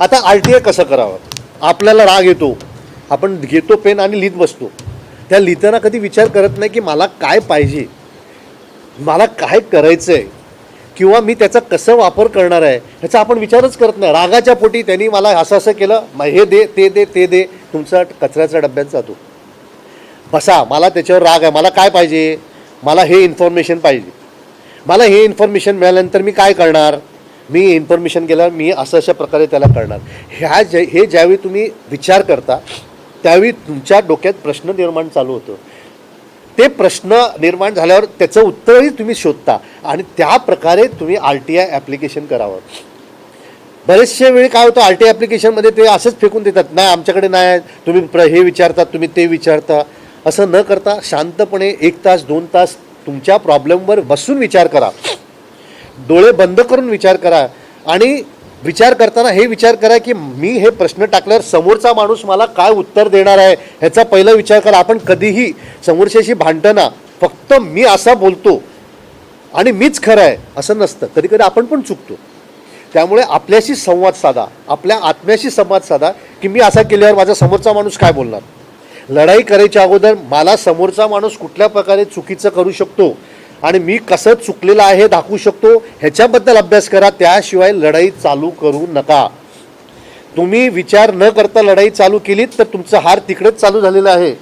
आता RTI कसं करावं? आपल्याला राग येतो, आपण घेतो पेन आणि लिहित बसतो. त्या लिहिताना कधी विचार करत नाही की मला काय पाहिजे, मला काय करायचं आहे, किंवा मी त्याचा कसं वापर करणार आहे ह्याचा आपण विचारच करत नाही. रागाच्या पोटी त्यांनी मला असं असं केलं, हे दे ते दे ते दे, तुमचा कचऱ्याच्या डब्यात जातो. बसा, मला त्याच्यावर राग आहे, मला काय पाहिजे, मला हे इन्फॉर्मेशन पाहिजे. मला हे इन्फॉर्मेशन मिळाल्यानंतर मी काय करणार, मी इन्फॉर्मेशन गेल्यावर मी असं अशा प्रकारे त्याला करणार. हे ज्यावेळी तुम्ही विचार करता त्यावेळी तुमच्या डोक्यात प्रश्न निर्माण चालू होतं. ते प्रश्न निर्माण झाल्यावर त्याचं उत्तरही तुम्ही शोधता आणि त्या प्रकारे तुम्ही RTI ॲप्लिकेशन करावं. बरेचशे वेळी काय होतं, RTI ॲप्लिकेशनमध्ये ते असंच फेकून देतात, नाही आमच्याकडे नाही, तुम्ही हे विचारता, तुम्ही ते विचारता. असं न करता शांतपणे 1 तास 2 तास तुमच्या प्रॉब्लेमवर बसून विचार करा, डोळे बंद करून विचार करा. आणि विचार करताना हे विचार करा की मी हे प्रश्न टाकल्यावर समोरचा माणूस मला काय उत्तर देणार आहे ह्याचा पहिला विचार करा. आपण कधीही समोरच्याशी भांडताना फक्त मी असा बोलतो आणि मीच खरं आहे असं नसतं, कधी कधी आपण पण चुकतो. त्यामुळे आपल्याशी संवाद साधा, आपल्या आत्म्याशी संवाद साधा की मी असा केल्यावर माझा समोरचा माणूस काय बोलणार. लढाई करायच्या अगोदर मला समोरचा माणूस कुठल्या प्रकारे चुकीचं करू शकतो आणि मी कसं चुकलेलं आहे दाखवू शकतो ह्याच्याबद्दल अभ्यास करा. त्याशिवाय लढाई चालू करू नका. तुम्ही विचार न करता लढाई चालू केलीत तर तुमचं हार तिकडेच चालू झालेलं आहे.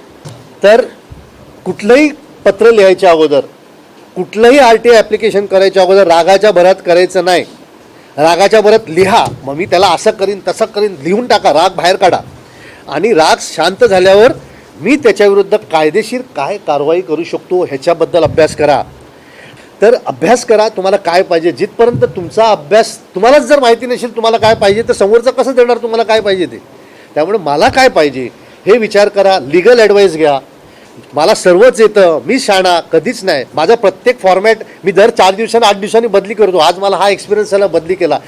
तर कुठलंही पत्र लिहायच्या अगोदर, कुठलंही RTI ॲप्लिकेशन करायच्या अगोदर रागाच्या भरात करायचं नाही. रागाच्या भरात लिहा, मग मी त्याला असं करीन तसं करीन लिहून टाका, राग बाहेर काढा आणि राग शांत झाल्यावर मी त्याच्याविरुद्ध कायदेशीर काय कारवाई करू शकतो ह्याच्याबद्दल अभ्यास करा. तर अभ्यास करा, तुम्हाला काय पाहिजे. जिथपर्यंत तुमचा अभ्यास, तुम्हालाच जर माहिती नसेल तुम्हाला काय पाहिजे तर समोरचं कसं देणार तुम्हाला काय पाहिजे ते. त्यामुळे मला काय पाहिजे हे विचार करा, लिगल ॲडवाईस घ्या. मला सर्वच येतं, मी शाणा कधीच नाही. माझा प्रत्येक फॉर्मॅट मी दर 4 दिवसांनी 8 दिवसांनी बदली करतो. आज मला हा एक्सपिरियन्स झाला, बदली केला.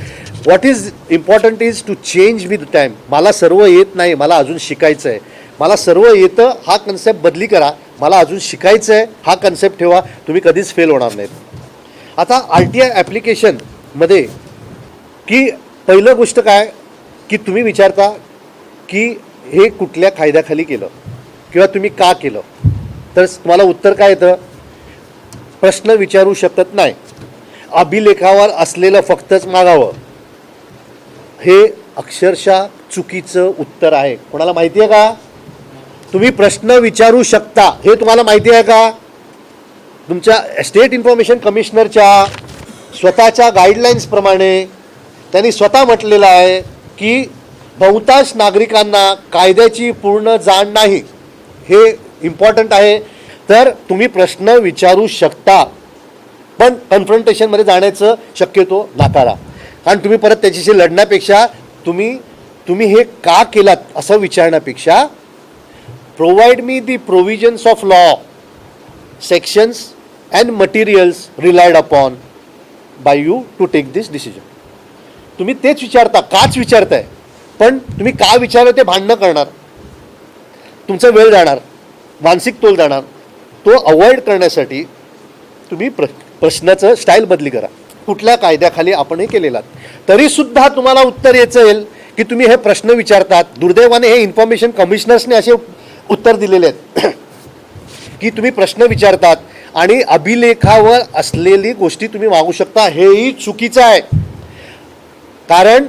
What is important is to change with time. मला सर्व येत नाही, मला अजून शिकायचं आहे. मला सर्व येतं हा कन्सेप्ट बदली करा, मला अजून शिकायचं आहे हा कन्सेप्ट ठेवा, तुम्ही कधीच फेल होणार नाहीत. आता RTI ॲप्लिकेशनमध्ये की पहिलं गोष्ट काय की तुम्ही विचारता की हे कुठल्या कायद्याखाली केलं किंवा तुम्ही का केलं. तर तुम्हाला उत्तर काय येतं, प्रश्न विचारू शकत नाही, अभिलेखावर असलेलं फक्तच मागावं. हे अक्षरशः चुकीचं उत्तर आहे. कोणाला माहिती आहे का? तुम्ही प्रश्न विचारू शकता हे तुम्हाला माहिती आहे का? तुमच्या स्टेट इन्फॉर्मेशन कमिशनरच्या स्वतःच्या गाईडलाईन्सप्रमाणे त्यांनी स्वतः म्हटलेलं आहे की बहुतांश नागरिकांना कायद्याची पूर्ण जाण नाही. हे इम्पॉर्टंट आहे. तर तुम्ही प्रश्न विचारू शकता, पण कन्फ्रंटेशनमध्ये जाण्याचं शक्यतो नाकारा. कारण तुम्ही परत त्याच्याशी लढण्यापेक्षा तुम्ही हे का केलात असं विचारण्यापेक्षा provide me the provisions of law, sections and materials relied upon by you to take this decision. तुम्ही तेच विचारता, काच विचारताय, पण तुम्ही का विचारलं ते भांडणं करणार, तुमचा वेळ जाणार, मानसिक तोल जाणार. तो अवॉइड करण्यासाठी तुम्ही प्रश्नाचं स्टाईल बदली करा. कुठल्या कायद्याखाली आपण हे केलेला तरीसुद्धा तुम्हाला उत्तर यायचं येईल की तुम्ही हे प्रश्न विचारतात. दुर्दैवाने हे इन्फॉर्मेशन कमिशनर्सने असे उत्तर दिलेले आहेत की तुम्ही प्रश्न विचारतात आणि अभिलेखावर असलेली गोष्टी तुम्ही मागू शकता. हेही चुकीचं आहे. कारण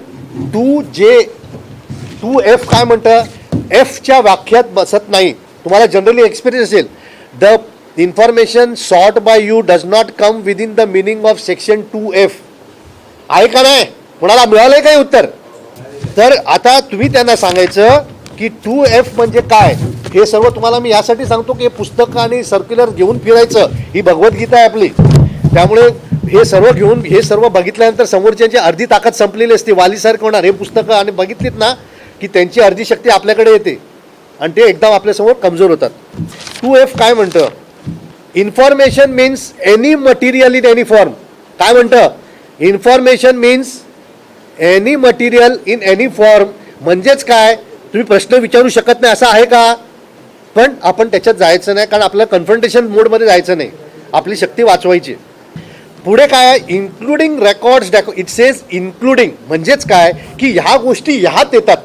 2F काय म्हणतं, Fच्या व्याख्यात बसत नाही. तुम्हाला जनरली एक्सपिरियन्स असेल, the information sought by you does not come within the meaning of section 2F. आहे का नाही? कोणाला मिळालंय काय उत्तर? तर आता तुम्ही त्यांना सांगायचं की 2F म्हणजे काय. हे सर्व तुम्हाला मी यासाठी सांगतो की हे पुस्तकं आणि सर्क्युलर घेऊन फिरायचं, ही भगवद्गीता आहे आपली. त्यामुळे हे सर्व बघितल्यानंतर समोरच्यांची अर्धी ताकद संपलेली असते, वालीसारखं होणार. हे पुस्तकं आणि बघितलीत ना की त्यांची अर्धी शक्ती आपल्याकडे येते आणि ते एकदम आपल्यासमोर कमजोर होतात. 2F काय म्हणतं, information means any material in any form. काय म्हणतं, information means any material in any form. म्हणजेच काय, तुम्ही प्रश्न विचारू शकत नाही असं आहे का? पण आपण त्याच्यात जायचं नाही, कारण आपल्याला कन्फ्रंटेशन मोडमध्ये जायचं नाही, आपली शक्ती वाचवायची. पुढे काय आहे, including records it says including, म्हणजेच काय की ह्या गोष्टी ह्यात येतात,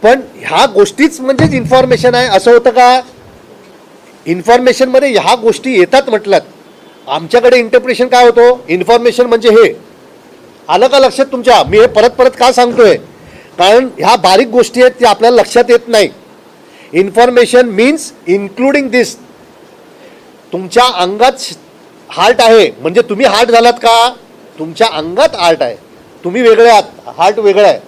पण ह्या गोष्टीच म्हणजेच इन्फॉर्मेशन आहे असं होतं का? इन्फॉर्मेशनमध्ये ह्या गोष्टी येतात म्हटल्यात. आमच्याकडे इंटरप्रिटेशन काय होतं, इन्फॉर्मेशन म्हणजे हे. आलं का लक्षात तुमच्या? मी हे परत परत का सांगतोय, कारण ह्या बारीक गोष्टी आहेत त्या आपल्याला लक्षात येत नाही. इन्फॉर्मेशन मीन्स इन्क्लुडिंग दिस. तुमच्या अंगात हार्ट आहे म्हणजे तुम्ही हार्ट झालात का? तुमच्या अंगात हार्ट आहे, तुम्ही वेगळे आहात, हार्ट वेगळं आहे.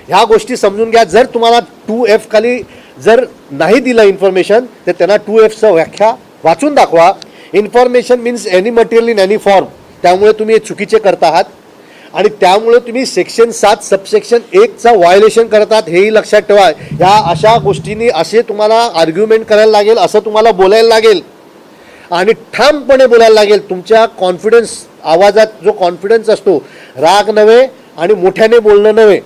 ह्या गोष्टी समजून घ्या. जर तुम्हाला 2F खाली जर नाही दिलं इन्फॉर्मेशन तर त्यांना 2Fचं व्याख्या वाचून दाखवा. Information means any material in any form. त्यामुळे तुम्ही हे चुकीचे करत आहात आणि त्यामुळे तुम्ही सेक्शन 7 सबसेक्शन 1चा व्हायोलेशन करतात, हेही लक्षात ठेवा. ह्या अशा गोष्टींनी असे तुम्हाला आर्ग्युमेंट करायला लागेल, असं तुम्हाला बोलायला लागेल आणि ठामपणे बोलायला लागेल. तुमच्या कॉन्फिडन्स, आवाजात जो कॉन्फिडन्स असतो, राग नव्हे आणि मोठ्याने बोलणं नव्हे.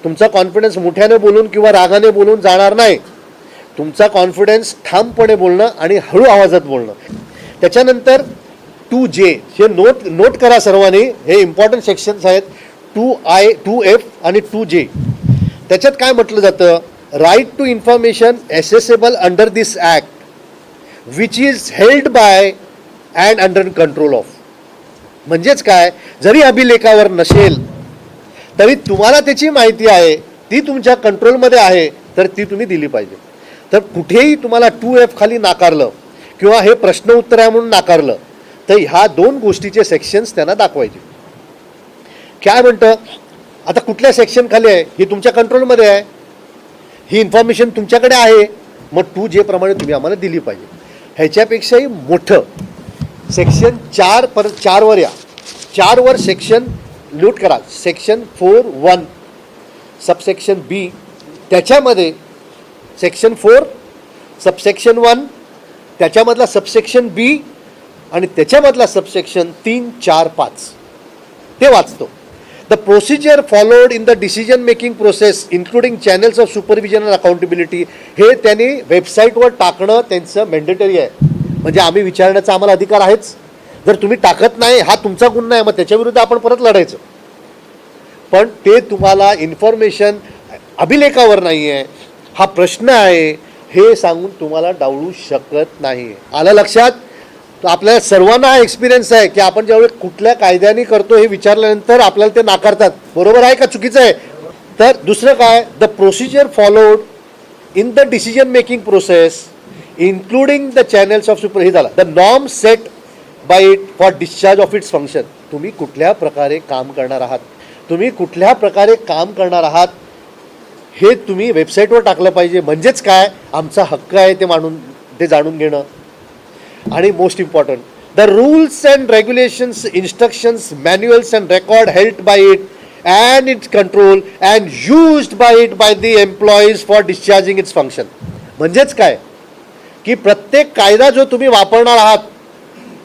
तुमचा कॉन्फिडन्स मोठ्याने बोलून किंवा रागाने बोलून जाणार नाही. तुमचा कॉन्फिडन्स ठामपणे बोलणं आणि हळू आवाजात बोलणं. त्याच्यानंतर 2J हे नोट करा सर्वांनी, हे इम्पॉर्टंट सेक्शन्स आहेत. 2F आणि 2J. त्याच्यात काय म्हटलं जातं, right to information accessible under this act which is held by and under control of. म्हणजेच काय, जरी अभिलेखावर नसेल तरी तुम्हाला त्याची माहिती आहे, ती तुमच्या कंट्रोलमध्ये आहे, तर ती तुम्ही दिली पाहिजे. तर कुठेही तुम्हाला 2F खाली नाकारलं किंवा हे प्रश्न उत्तर आहे म्हणून नाकारलं तर ह्या दोन गोष्टीचे सेक्शन्स त्यांना दाखवायचे. काय म्हणतं, आता कुठल्या सेक्शन खाली आहे, हे तुमच्या कंट्रोलमध्ये आहे, ही इन्फॉर्मेशन तुमच्याकडे आहे, मग 2J प्रमाणे तुम्ही आम्हाला दिली पाहिजे. ह्याच्यापेक्षाही मोठं सेक्शन 4 या 4 वर सेक्शन लूट करा, सेक्शन 4(1) सबसेक्शन B. त्याच्यामध्ये सेक्शन 4 सबसेक्शन 1, त्याच्यामधला सबसेक्शन B आणि त्याच्यामधला सबसेक्शन 3, 4, 5 ते वाचतो. The procedure followed in the decision making process including channels of supervision and accountability, हे त्यांनी वेबसाईटवर टाकणं त्यांचं मॅन्डेटरी आहे. म्हणजे आम्ही विचारण्याचा आम्हाला अधिकार आहेच. जर तुम्ही टाकत नाही हा तुमचा गुन्हा आहे, मग त्याच्याविरुद्ध आपण परत लढायचं. पण ते तुम्हाला इन्फॉर्मेशन अभिलेखावर नाही आहे, हा प्रश्न आहे, हे सांगून तुम्हाला डावळू शकत नाही. आलं लक्षात? आपल्याला सर्वांना हा एक्सपिरियन्स आहे की आपण ज्यावेळी कुठल्या कायद्याने करतो हे विचारल्यानंतर आपल्याला ते नाकारतात. बरोबर आहे का चुकीचं आहे? तर दुसरं काय, the procedure followed in the decision making process including the channels of super, हे झालं. The norm set by it for discharge of its function. तुम्ही कुठल्या प्रकारे काम करणार आहात, तुम्ही कुठल्या प्रकारे काम करणार आहात हे तुम्ही वेबसाईटवर टाकलं पाहिजे. म्हणजेच काय, आमचा हक्क आहे ते जाणून घेणं. आणि most important, the rules and regulations, instructions, manuals and record held by it and its control and used by it by the employees for discharging its function. म्हणजेच काय की प्रत्येक कायदा जो तुम्ही वापरणार आहात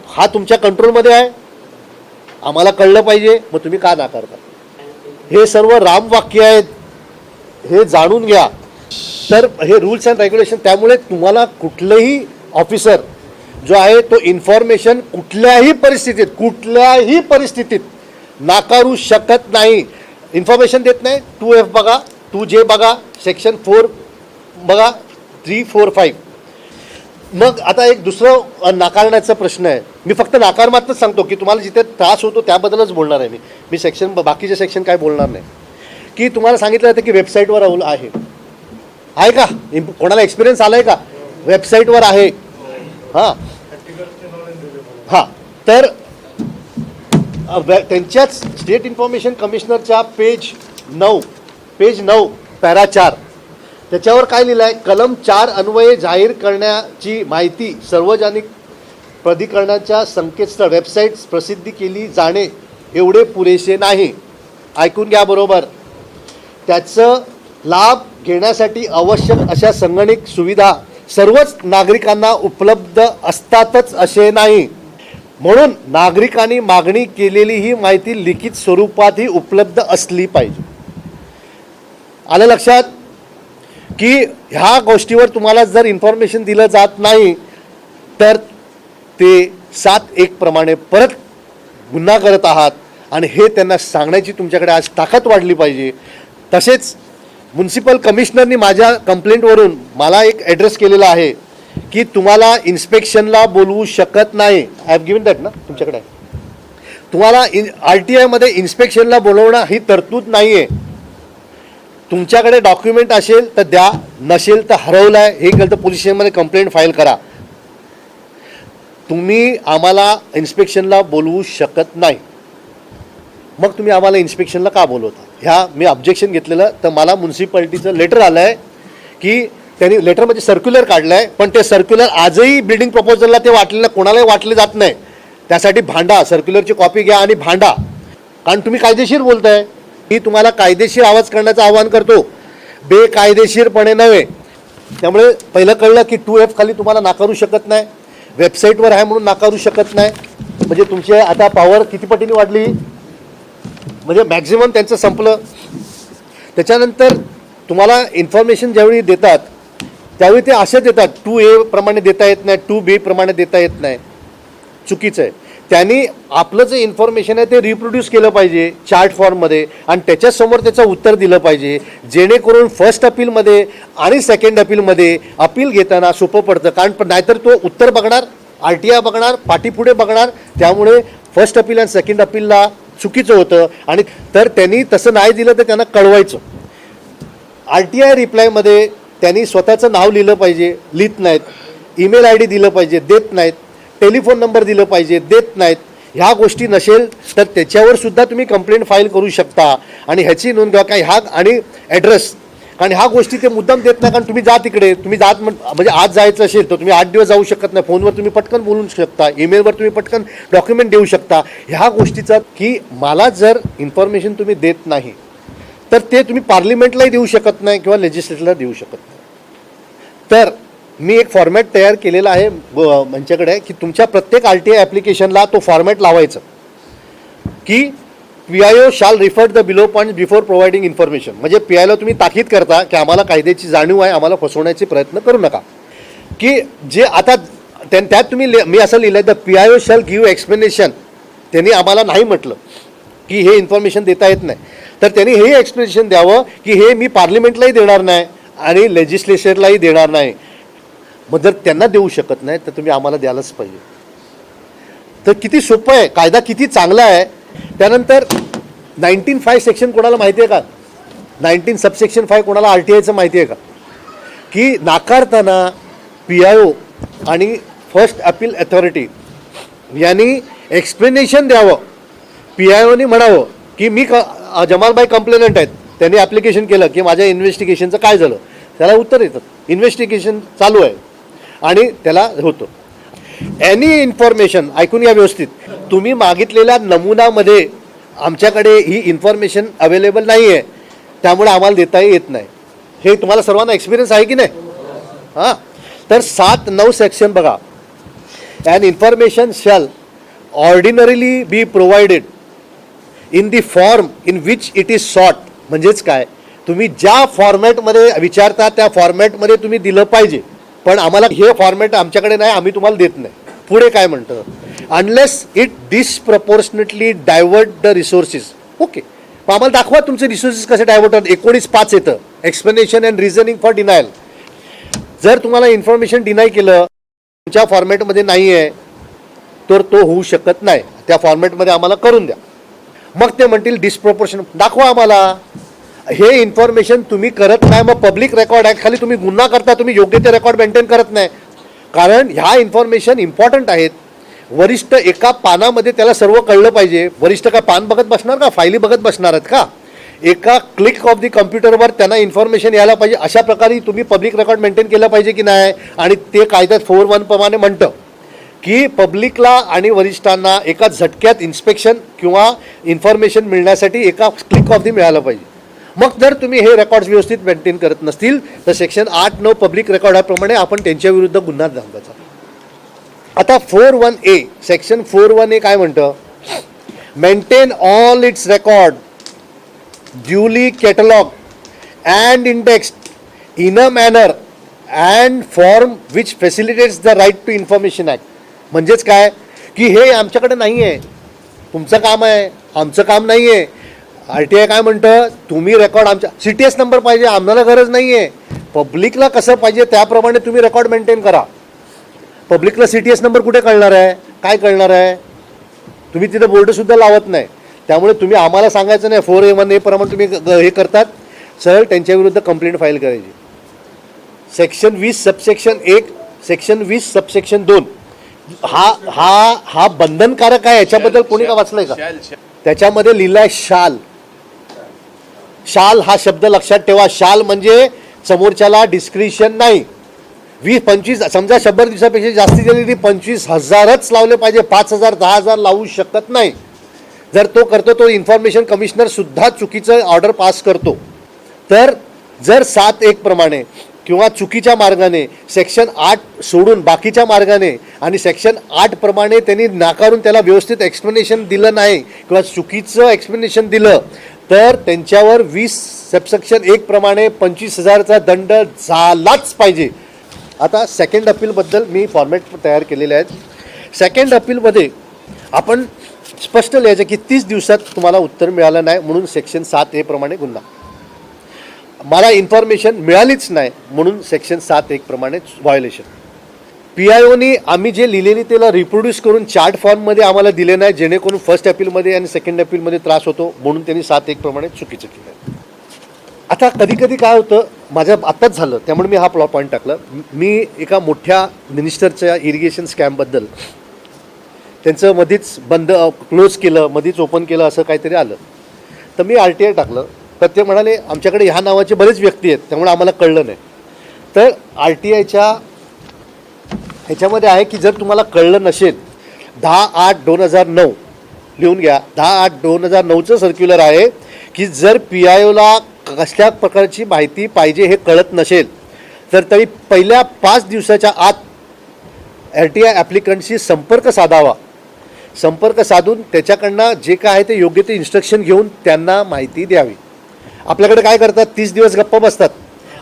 हा तुमच्या कंट्रोलमध्ये आहे, आम्हाला कळलं पाहिजे, मग तुम्ही का नाकारता? हे सर्व रामवाक्य आहेत, हे जाणून घ्या. तर हे रूल्स अँड रेग्युलेशन, त्यामुळे तुम्हाला कुठलंही ऑफिसर जो आहे तो इन्फॉर्मेशन कुठल्याही परिस्थितीत नाकारू शकत नाही. इन्फॉर्मेशन देत नाही. 2F बघा, 2J बघा, सेक्शन 4 बघा, 3, 4, 5. मग आता एक दुसरं नाकारण्याचा प्रश्न आहे. मी फक्त नाकार मात्रच सांगतो की तुम्हाला जिथे त्रास होतो त्याबद्दलच बोलणार आहे मी सेक्शन, बाकीचे सेक्शन काय बोलणार नाही. की तुम्हाला सांगितलं जातं की वेबसाईटवर आहे का, कोणाला एक्सपिरियन्स आला आहे का, वेबसाईटवर आहे. हां हां, तर त्यांच्याच स्टेट इन्फॉर्मेशन कमिशनरच्या पेज 9 पॅरा 4 त्याच्यावर काय लिहिलं आहे, कलम 4 अन्वये जाहीर करण्याची माहिती सार्वजनिक प्राधिकरणाच्या संकेतस्थळ वेबसाईट प्रसिद्धी केली जाणे एवढे पुरेसे नाही. ऐकून घ्या बरोबर. त्याचं लाभ घेण्यासाठी आवश्यक अशा संगणक सुविधा सर्वच नागरिकांना उपलब्ध असतातच असे नाही. म्हणून नागरिकांनी मागणी केलेली ही माहिती लिखित स्वरूपातही उपलब्ध असली पाहिजे. आलं लक्षात? की ह्या गोष्टीवर तुम्हाला जर इन्फॉर्मेशन दिलं जात नाही तर ते 7(1) प्रमाणे परत गुन्हा करत आहात आणि हे त्यांना सांगण्याची तुमच्याकडे आज ताकद वाढली पाहिजे. तसेच म्युन्सिपल कमिशनरनी माझ्या कंप्लेंटवरून मला एक ॲड्रेस केलेला आहे की तुम्हाला इन्स्पेक्शनला बोलवू शकत नाही. आय हॅव गिवन दॅट ना तुमच्याकडे. तुम्हाला RTIमध्ये इन्स्पेक्शनला बोलवणं ही तरतूद नाही आहे. तुमच्याकडे डॉक्युमेंट असेल तर द्या, नसेल तर हरवलं आहे हे कळतं पोलीस स्टेशनमध्ये कंप्लेंट फाईल करा. तुम्ही आम्हाला इन्स्पेक्शनला बोलवू शकत नाही. मग तुम्ही आम्हाला इन्स्पेक्शनला का बोलवता? ह्या मी ऑब्जेक्शन घेतलेलं. तर मला म्युन्सिपाल्टीचं लेटर आलं आहे की त्यांनी लेटरमध्ये सर्क्युलर काढलं आहे, पण ते सर्क्युलर आजही बिल्डिंग प्रपोजलला ते वाटलेलं कोणालाही वाटले जात नाही. त्यासाठी भांडा, सर्क्युलरची कॉपी घ्या आणि भांडा, कारण तुम्ही कायदेशीर बोलताय. मी तुम्हाला कायदेशीर आवाज करण्याचं आवाहन करतो, बेकायदेशीरपणे नव्हे. त्यामुळे पहिलं कळलं की 2F खाली तुम्हाला नाकारू शकत नाही, वेबसाईटवर आहे म्हणून नाकारू शकत नाही. म्हणजे तुमचे आता पॉवर किती पटीने वाढली, म्हणजे मॅक्झिमम त्यांचं संपलं. त्याच्यानंतर तुम्हाला इन्फॉर्मेशन ज्यावेळी देतात त्यावेळी ते असे देतात 2A प्रमाणे देता येत नाही, 2B प्रमाणे देता येत नाही. चुकीचं आहे. त्यांनी आपलं जे इन्फॉर्मेशन आहे ते रिप्रोड्यूस केलं पाहिजे चार्ट फॉर्ममध्ये आणि त्याच्यासमोर त्याचं उत्तर दिलं पाहिजे, जेणेकरून फर्स्ट अपीलमध्ये आणि सेकंड अपीलमध्ये अपील घेताना सोपं पडतं. कारण नाहीतर तो उत्तर बघणार, RTI बघणार, पाठीपुढे बघणार, त्यामुळे फर्स्ट अपील आणि सेकंड अपीलला चुकीचं होतं. आणि तर त्यांनी तसं नाही दिलं तर त्यांना कळवायचं. RTI रिप्लायमध्ये त्यांनी स्वतःचं नाव लिहिलं पाहिजे, लिहित नाहीत. ईमेल ID दिलं पाहिजे, देत नाहीत. टेलिफोन नंबर दिलं पाहिजे, देत नाहीत. ह्या गोष्टी नसेल तर त्याच्यावर सुद्धा तुम्ही कंप्लेंट फाईल करू शकता आणि ह्याची नोंद घ्या. काय ह्या आणि ॲड्रेस, कारण ह्या गोष्टी ते मुद्दाम देत नाही. कारण तुम्ही जा तिकडे, तुम्ही जात म्हणजे आज जायचं असेल तर तुम्ही 8 दिवस जाऊ शकत नाही. फोनवर तुम्ही पटकन बोलू शकता, ईमेलवर तुम्ही पटकन डॉक्युमेंट देऊ शकता. ह्या गोष्टीचा की मला जर इन्फॉर्मेशन तुम्ही देत नाही तर ते तुम्ही पार्लिमेंटलाही देऊ शकत नाही किंवा लेजिस्लेचरला देऊ शकत नाही. तर मी एक फॉर्मॅट तयार केलेला आहे त्यांच्याकडे की तुमच्या प्रत्येक RTI ॲप्लिकेशनला तो फॉर्मॅट लावायचं की PIO शाल refer the below point before providing information. म्हणजे PIOला तुम्ही ताकीद करता की आम्हाला कायद्याची जाणीव आहे, आम्हाला फसवण्याचे प्रयत्न करू नका. की जे आता त्यात तुम्ही मी असं लिहिलं आहे द PIO शाल गिव्ह एक्सप्लेनेशन. त्यांनी आम्हाला नाही म्हटलं की हे इन्फॉर्मेशन देता येत नाही, तर त्यांनी हे एक्सप्लेनेशन द्यावं की हे मी पार्लिमेंटलाही देणार नाही आणि लेजिस्लेचरलाही देणार नाही. मग जर त्यांना देऊ शकत नाही तर तुम्ही आम्हाला द्यायलाच पाहिजे. तर किती सोपं आहे, कायदा किती चांगला आहे. त्यानंतर 19(5) सेक्शन कोणाला माहिती आहे का? 19 सबसेक्शन 5 कोणाला RTIचं माहिती आहे का? की नाकारताना PIO आणि फर्स्ट अपील अथॉरिटी यांनी एक्सप्लेनेशन द्यावं. PIOनी म्हणावं की मी जमालबाई कंप्लेनंट आहेत, त्यांनी ॲप्लिकेशन केलं की माझ्या इन्व्हेस्टिगेशनचं काय झालं, त्याला उत्तर येतं इन्व्हेस्टिगेशन चालू आहे आणि त्याला होतं. एनी इन्फॉर्मेशन, ऐकून या व्यवस्थित, तुम्ही मागितलेल्या नमुनामध्ये आमच्याकडे ही इन्फॉर्मेशन अवेलेबल नाही आहे, त्यामुळे आम्हाला देता येत नाही. हे तुम्हाला सर्वांना एक्सपिरियन्स आहे की नाही? हां, तर 7-9 सेक्शन बघा. And information shall ordinarily be provided in the form in which it is sought. म्हणजेच काय, तुम्ही ज्या फॉर्मॅटमध्ये विचारता त्या फॉर्मॅटमध्ये तुम्ही दिलं पाहिजे. पण आम्हाला हे फॉर्मॅट आमच्याकडे नाही, आम्ही तुम्हाला देत नाही. पुढे काय म्हणतं, unless it disproportionately divert the resources. Okay, मग आम्हाला दाखवा तुमचे रिसोर्सेस कसे डायव्हर्ट होतात. 19(5) येतं explanation and reasoning for denial. जर तुम्हाला इन्फॉर्मेशन डिनाय केलं तुमच्या फॉर्मॅटमध्ये नाही आहे तर तो होऊ शकत नाही. त्या फॉर्मॅटमध्ये आम्हाला करून द्या. मग ते म्हणतील डिस्प्रपोर्शन दाखवा आम्हाला. हे इन्फॉर्मेशन तुम्ही करत नाही, मग पब्लिक रेकॉर्ड ॲक्ट खाली तुम्ही गुन्हा करता. तुम्ही योग्य ते रेकॉर्ड मेंटेन करत नाही. कारण ह्या इन्फॉर्मेशन इम्पॉर्टंट आहेत. वरिष्ठ एका पानामध्ये त्याला सर्व कळलं पाहिजे. वरिष्ठ का पान बघत बसणार का, फायली बघत बसणार आहेत का? एका क्लिक ऑफ दी कम्प्युटरवर त्यांना इन्फॉर्मेशन यायला पाहिजे. अशा प्रकारे तुम्ही पब्लिक रेकॉर्ड मेंटेन केलं पाहिजे की नाही. आणि ते कायद्यात 4(1) प्रमाणे म्हणतं की पब्लिकला आणि वरिष्ठांना एका झटक्यात इन्स्पेक्शन किंवा इन्फॉर्मेशन मिळण्यासाठी एका क्लिक ऑफ दी मिळालं पाहिजे. मग जर तुम्ही हे रेकॉर्ड्स व्यवस्थित मेंटेन करत नसतील तर सेक्शन 8-9 पब्लिक रेकॉर्डाप्रमाणे आपण त्यांच्याविरुद्ध गुन्हा दाखवायचा. आता 4(1)A सेक्शन 4(1)A काय म्हणतं, maintain all its record duly catalogue and indexed in a manner and form which facilitates the right to information act. म्हणजेच काय की हे आमच्याकडे नाही आहे, तुमचं काम आहे, आमचं काम नाही आहे. RTI काय म्हणतं, तुम्ही रेकॉर्ड आमच्या CTS नंबर पाहिजे, आम्हाला गरज नाही आहे. पब्लिकला कसं पाहिजे त्याप्रमाणे तुम्ही रेकॉर्ड मेंटेन करा. पब्लिकला CTS नंबर कुठे कळणार आहे, काय कळणार आहे? तुम्ही तिथं बोर्डसुद्धा लावत नाही. त्यामुळे तुम्ही आम्हाला सांगायचं नाही 4A1A प्रमाणे तुम्ही हे करतात. सरळ त्यांच्याविरुद्ध कंप्लेंट फाईल करायची. सेक्शन 20 सबसेक्शन 1 सेक्शन 20 सबसेक्शन 2 हा बंधनकारक आहे. याच्याबद्दल कोणी का वाचलंय का? त्याच्यामध्ये लिहिलाय शाल. शाल हा शब्द लक्षात ठेवा. शाल म्हणजे समोरच्याला डिस्क्रिशन नाही. 20-25 समजा 100 दिवसापेक्षा जास्ती झाली ती 25,000च लावले पाहिजे. 5,000 10,000 लावू शकत नाही. जर तो करतो तो इन्फॉर्मेशन कमिशनर सुद्धा चुकीचं ऑर्डर पास करतो. तर जर 7(1) प्रमाणे किंवा चुकीच्या मार्गाने सेक्शन 8 सोडून बाकीच्या मार्गाने आणि सेक्शन 8 प्रमाणे त्यांनी नाकारून त्याला व्यवस्थित एक्सप्लेनेशन दिलं नाही किंवा चुकीचं एक्सप्लेनेशन दिलं तर त्यांच्यावर 20 सबसेक्शन 1 प्रमाणे 25,000चा दंड झालाच पाहिजे. आता सेकंड अपीलबद्दल मी फॉर्मॅट तयार केलेले आहेत. सेकंड अपीलमध्ये आपण स्पष्ट लिहायचं की 30 दिवसात तुम्हाला उत्तर मिळालं नाही म्हणून सेक्शन 7A प्रमाणे गुन्हा. मला इन्फॉर्मेशन मिळालीच नाही म्हणून सेक्शन 7(1) प्रमाणे व्हायोलेशन. PIOनी आम्ही जे लिहिलेली त्याला रिप्रोड्यूस करून चार्ट फॉर्ममध्ये आम्हाला दिले नाही जेणेकरून फर्स्ट अपीलमध्ये आणि सेकंड अपीलमध्ये त्रास होतो म्हणून त्यांनी 7(1) प्रमाणे चुकीचं केलं. आता कधी कधी काय होतं, माझ्या आत्ताच झालं त्यामुळे मी हा पॉईंट टाकला. मी एका मोठ्या मिनिस्टरच्या इरिगेशन स्कॅमबद्दल त्यांचं मध्येच बंद क्लोज केलं मध्येच ओपन केलं असं काहीतरी आलं तर मी RTI टाकलं. तर ते म्हणाले आमच्याकडे ह्या नावाचे बरेच व्यक्ती आहेत त्यामुळे आम्हाला कळलं नाही. तर RTIच्या ह्याच्यामध्ये आहे की जर तुम्हाला कळलं नसेल 10/8/2009 लिहून घ्या. 10/8/2009चं सर्क्युलर आहे की जर PIOला कसल्या प्रकारची माहिती पाहिजे हे कळत नसेल तर तरी पहिल्या 5 दिवसाच्या आत RTI ॲप्लिकंटशी संपर्क साधावा. संपर्क साधून त्याच्याकडनं जे काय आहे ते योग्य ते इन्स्ट्रक्शन घेऊन त्यांना माहिती द्यावी. आपल्याकडे काय करतात 30 दिवस गप्पा बसतात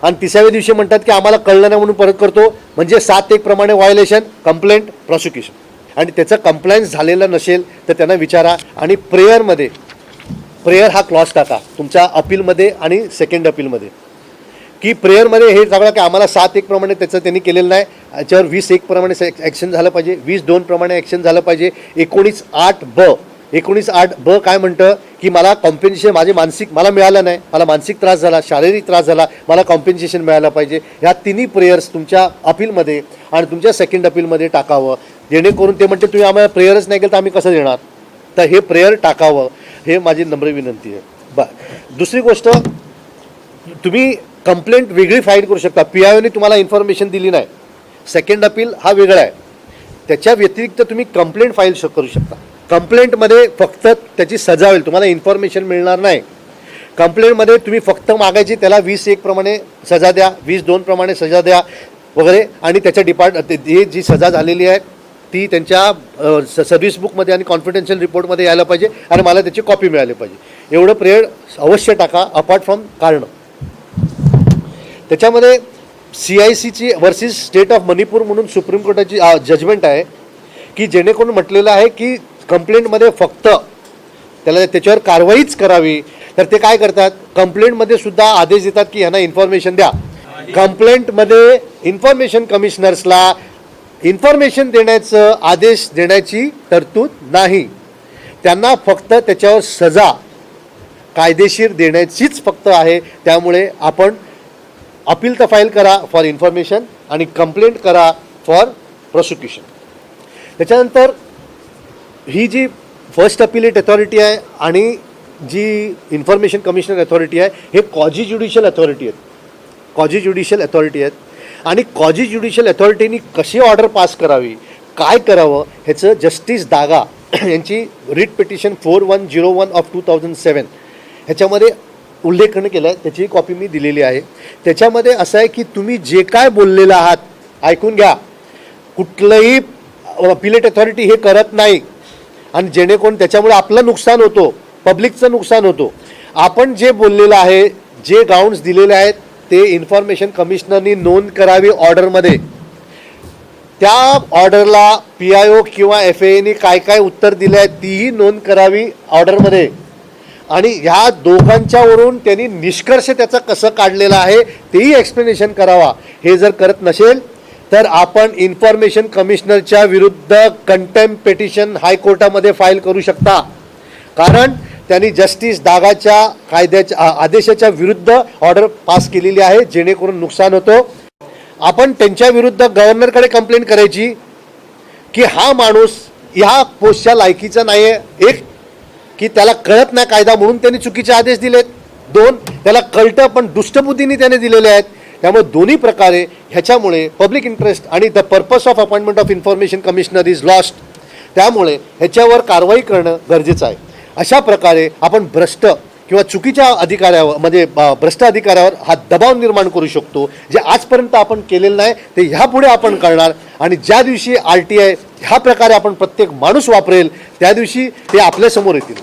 आणि 30व्या दिवशी म्हणतात की आम्हाला कळलं नाही म्हणून परत करतो. म्हणजे 7(1) प्रमाणे व्हायोलेशन, कंप्लेंट, प्रॉसिक्युशन. आणि त्याचं कंप्लायन्स झालेलं नसेल तर त्यांना विचारा. आणि प्रेयर हा क्लॉज टाका तुमच्या अपीलमध्ये आणि सेकंड अपीलमध्ये की प्रेयरमध्ये हे सगळं की आम्हाला 7(1) प्रमाणे त्याचं त्यांनी केलेलं नाही. याच्यावर 20(1) प्रमाणे ॲक्शन झालं पाहिजे, 20(2) प्रमाणे ॲक्शन झालं पाहिजे. 19(8)(ब) काय म्हणतं की मला कॉम्पेन्सेशन मला मिळालं नाही, मला मानसिक त्रास झाला, शारीरिक त्रास झाला, मला कॉम्पेन्सेशन मिळालं पाहिजे. ह्या तिन्ही प्रेयर्स तुमच्या अपीलमध्ये आणि तुमच्या सेकंड अपीलमध्ये टाकावं जेणेकरून ते म्हणते तुम्ही आम्हाला प्रेयरच नाही केलं तर आम्ही कसं देणार. तर हे प्रेयर टाकावं हे माझी नम्र विनंती आहे. दुसरी गोष्ट, तुम्ही कंप्लेंट वेगळी फाईल करू शकता. PIOने तुम्हाला इन्फॉर्मेशन दिली नाही, सेकंड अपील हा वेगळा आहे. त्याच्या व्यतिरिक्त तुम्ही कंप्लेंट फाईल करू शकता. कंप्लेंटमध्ये फक्त त्याची सजा होईल, तुम्हाला इन्फॉर्मेशन मिळणार नाही. कंप्लेंटमध्ये तुम्ही फक्त मागायची त्याला 20(1) प्रमाणे सजा द्या, 20(2) प्रमाणे सजा द्या वगैरे. आणि त्याच्या हे जी सजा झालेली आहे ती त्यांच्या सर्व्हिस बुकमध्ये आणि कॉन्फिडेन्शियल रिपोर्टमध्ये यायला पाहिजे आणि मला त्याची कॉपी मिळाली पाहिजे. एवढं प्रेयर अवश्य टाका अपार्ट फ्रॉम कारणं. त्याच्यामध्ये CICची वर्सेस स्टेट ऑफ मणिपूर म्हणून सुप्रीम कोर्टाची जजमेंट आहे की जेणेकरून म्हटलेलं आहे की कंप्लेंटमध्ये फक्त त्याच्यावर कारवाईच करावी. तर ते काय करतात, कंप्लेंटमध्ये सुद्धा आदेश देतात की यांना इन्फॉर्मेशन द्या. कंप्लेंटमध्ये इन्फॉर्मेशन कमिशनर्सला इन्फॉर्मेशन देण्याचं आदेश देण्याची तरतूद नाही. त्यांना फक्त त्याच्यावर सजा कायदेशीर देण्याचीच फक्त आहे. त्यामुळे आपण अपील तर फाईल करा फॉर इन्फॉर्मेशन आणि कंप्लेंट करा फॉर प्रॉसिक्युशन. त्याच्यानंतर ही जी फर्स्ट अपिलेट अथॉरिटी आहे आणि जी इन्फॉर्मेशन कमिशनर अथॉरिटी आहे हे कॉजी ज्युडिशियल अथॉरिटी आहेत. कॉजी ज्युडिशियल अथॉरिटी आहेत आणि कॉजी ज्युडिशियल अथॉरिटीनी कशी ऑर्डर पास करावी, काय करावं ह्याचं जस्टिस दागा यांची रिट पिटिशन 4101 ऑफ 2007 ह्याच्यामध्ये उल्लेखन केलं आहे. त्याची कॉपी मी दिलेली आहे. त्याच्यामध्ये असं आहे की तुम्ही जे काय बोललेलं आहात ऐकून घ्या, कुठलंही अपिलेट अथॉरिटी हे करत नाही आणि जेणेकरून त्याच्यामुळे आपलं नुकसान होतो, पब्लिकचं नुकसान होतो. आपण जे बोललेलं आहे, जे ग्राउंड्स दिलेले आहेत ते इन्फॉर्मेशन कमिशनरनी नोंद करावी ऑर्डरमध्ये. त्या ऑर्डरला PIO किंवा FAAनी काय काय उत्तर दिलं आहे तीही नोंद करावी ऑर्डरमध्ये. आणि ह्या दोघांच्यावरून त्यांनी निष्कर्ष त्याचा कसं काढलेला आहे तेही एक्सप्लेनेशन करावा. हे जर करत नसेल तर आपण इन्फॉर्मेशन कमिशनरच्या विरुद्ध कंटेम्प्ट पिटिशन हायकोर्टामध्ये फाईल करू शकता. कारण त्यांनी जस्टिस दागाच्या कायद्याच्या आदेशाच्या विरुद्ध ऑर्डर पास केलेली आहे, जेणेकरून नुकसान होतं. आपण त्यांच्या विरुद्ध गव्हर्नरकडे कंप्लेंट करायची की हा माणूस ह्या पोस्टच्या लायकीचा नाही आहे. एक, की त्याला कळत नाही कायदा म्हणून त्यांनी चुकीचे आदेश दिलेत. दोन, त्याला कळतं पण दुष्टबुद्धीने त्याने दिलेले आहेत. त्यामुळे दोन्ही प्रकारे ह्याच्यामुळे पब्लिक इंटरेस्ट आणि the purpose of appointment of information commissioner is lost. त्यामुळे ह्याच्यावर कारवाई करणं गरजेचं आहे. अशा प्रकारे आपण भ्रष्ट किंवा चुकीच्या अधिकाऱ्यावर म्हणजे भ्रष्ट अधिकाऱ्यावर हा दबाव निर्माण करू शकतो, जे आजपर्यंत आपण केलेलं नाही ते ह्यापुढे आपण करणार. आणि ज्या दिवशी RTI ह्या प्रकारे आपण प्रत्येक माणूस वापरेल त्या दिवशी ते आपल्यासमोर येतील.